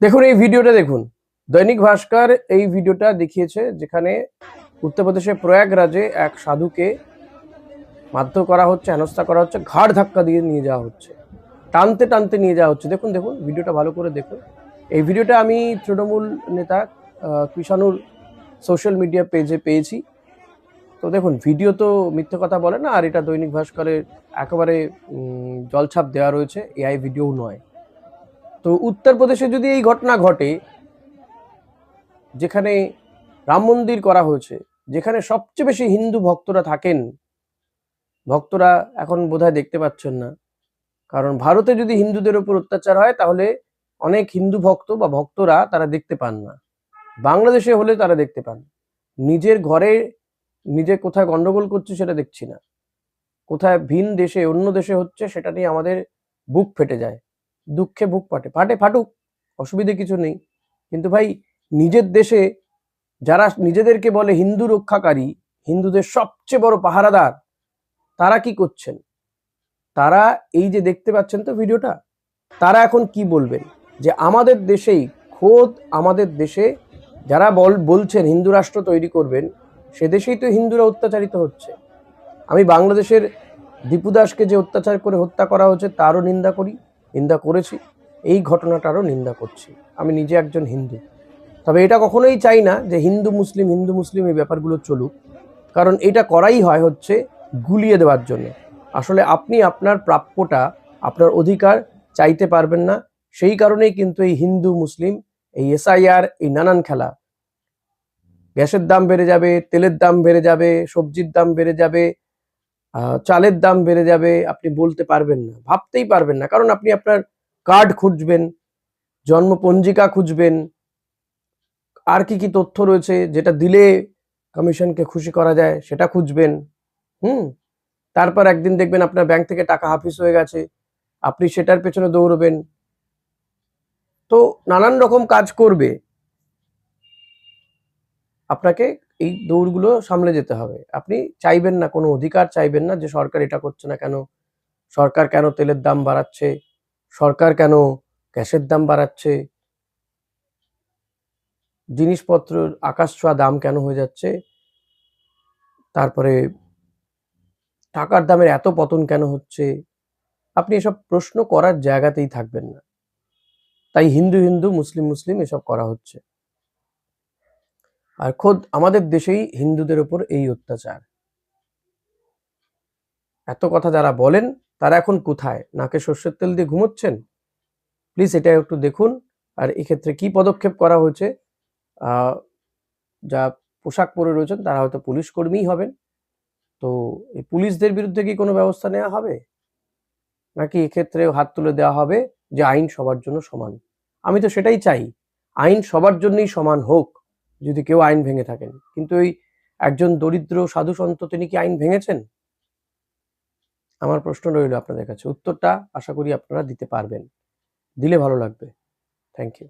দেখুন এই ভিডিওটা দেখুন। দৈনিক ভাস্কর এই ভিডিওটা দেখিয়েছে, যেখানে উত্তরপ্রদেশের প্রয়াগরাজে এক সাধুকে মারধর করা হচ্ছে, হেনস্থা করা হচ্ছে, ঘাড় ধাক্কা দিয়ে নিয়ে যাওয়া হচ্ছে, টানতে টানতে নিয়ে যাওয়া হচ্ছে। দেখুন দেখুন ভিডিওটা ভালো করে দেখুন। এই ভিডিওটা আমি তৃণমূল নেতা কৃষাণুর সোশ্যাল মিডিয়া পেজে পেয়েছি। তো দেখুন, ভিডিও তো মিথ্যে কথা বলে না, আর এটা দৈনিক ভাস্করের একেবারে জলছাপ দেওয়া রয়েছে, এআই ভিডিও নয়। তো উত্তরপ্রদেশে যদি এই ঘটনা ঘটে, যেখানে রাম মন্দির করা হয়েছে, যেখানে সবচেয়ে বেশি হিন্দু ভক্তরা থাকেন, ভক্তরা এখন বোধহয় দেখতে পাচ্ছেন না, কারণ ভারতে যদি হিন্দুদের উপর অত্যাচার হয় তাহলে অনেক হিন্দু ভক্ত বা ভক্তরা তারা দেখতে পান না, বাংলাদেশে হলে তারা দেখতে পান। নিজের ঘরে নিজে কোথায় গন্ডগোল করছে সেটা দেখছি না, কোথায় ভিন দেশে অন্য দেশে হচ্ছে সেটা নিয়ে আমাদের বুক ফেটে যায়, দুঃখে বুক ফাটুক, অসুবিধে কিছু নেই। কিন্তু ভাই, নিজের দেশে যারা নিজেদেরকে বলে হিন্দু রক্ষাকারী, হিন্দুদের সবচেয়ে বড় পাহারাদার, তারা কি করছেন? তারা এই যে দেখতে পাচ্ছেন তো ভিডিওটা, তারা এখন কি বলবেন যে আমাদের দেশেই, খোদ আমাদের দেশে যারা বলছেন হিন্দু রাষ্ট্র তৈরি করবেন, সে দেশেই তো হিন্দুরা অত্যাচারিত হচ্ছে। আমি বাংলাদেশের দীপু দাসকে যে অত্যাচার করে হত্যা করা হয়েছে তারও নিন্দা করেছি, এই ঘটনাটারও নিন্দা করছি। আমি নিজে একজন হিন্দু, তবে এটা কখনোই চাই না যে হিন্দু মুসলিম এই ব্যাপারগুলো চলুক, কারণ এটা করাই হয় হচ্ছে গুলিয়ে দেওয়ার জন্য। আসলে আপনি আপনার প্রাপ্যটা, আপনার অধিকার চাইতে পারবেন না, সেই কারণেই কিন্তু এই হিন্দু মুসলিম, এই এসআইআর, এই নানান খেলা। গ্যাসের দাম বেড়ে যাবে, তেলের দাম বেড়ে যাবে, সবজির দাম বেড়ে যাবে, চালের দাম বেড়ে যাবে, আপনি বলতে পারবেন না, ভাবতেই পারবেন না, কারণ আপনি আপনার কার্ড খুঁজবেন, জন্ম পঞ্জিকা খুঁজবেন, আর কি কি তথ্য রয়েছে যেটা দিলে কমিশনকে খুশি করা যায় সেটা খুঁজবেন। তারপর একদিন দেখবেন আপনার ব্যাংক থেকে টাকা হাফিস হয়ে গেছে, আপনি সেটার পেছনে দৌড়বেন। তো নানান রকম কাজ করবে, আপনাকে এই দৌড়গুলো সামলে যেতে হবে। আপনি চাইবেন না, কোনো অধিকার চাইবেন না যে সরকার এটা করছে না কেন, সরকার কেন তেলের দাম বাড়াচ্ছে, সরকার কেন গ্যাসের দাম বাড়াচ্ছে, জিনিসপত্রের আকাশ ছোঁয়া দাম কেন হয়ে যাচ্ছে, তারপরে টাকার দামের এত পতন কেন হচ্ছে। আপনি এসব প্রশ্ন করার জায়গাতেই থাকবেন না, তাই হিন্দু মুসলিম এসব করা হচ্ছে। আর খোদ আমাদের দেশেই হিন্দুদের উপর এই অত্যাচার। এত কথা যারা বলেন তারা এখন কোথায়? নাকে সর্ষের তেল দিয়ে ঘুমোচ্ছেন? প্লিজ এটা একটু দেখুন। আর এক্ষেত্রে কি পদক্ষেপ করা হয়েছে, যা পোশাক পরে রয়েছেন তারা হয়তো পুলিশ কর্মীই হবেন, তো এই পুলিশদের বিরুদ্ধে কি কোনো ব্যবস্থা নেওয়া হবে, নাকি এক্ষেত্রে হাত তুলে দেওয়া হবে যে আইন সবার জন্য সমান? আমি তো সেটাই চাই, আইন সবার জন্যই সমান হোক যদি কেউ আইন ভেঙে থাকেন। কিন্তু এই একজন দরিদ্র সাধু সন্ত, তিনি কি আইন ভেঙেছেন? আমার প্রশ্ন রইল আপনাদের কাছে, উত্তরটা আশা করি আপনারা দিতে পারবেন, দিলে ভালো লাগবে। Thank you.